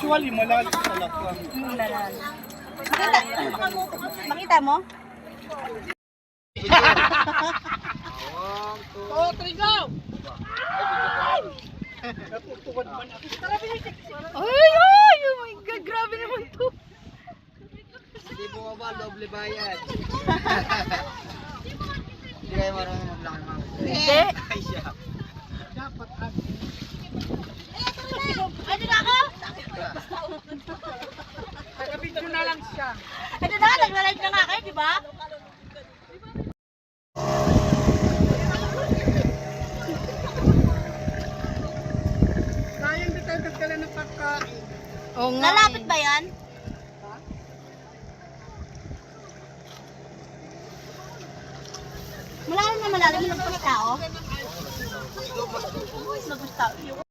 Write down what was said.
Usually, malalim sa lakwa. Makita mo? Oh, trigo! Ay, oh my God, grabe naman to. Hindi mo ba, doble bayad. Hindi kayo marunong maglaki mga. Hindi. Ay siya. Dapat Ano na ako? Kapito na lang siya. Ano na, nagla-live na nga kayo, di ba? Sayang di tayo nagdala ng pagkain. Oo nga. Lalapit ba yan? Malalim na malalim, nagpastao. Nagpastao.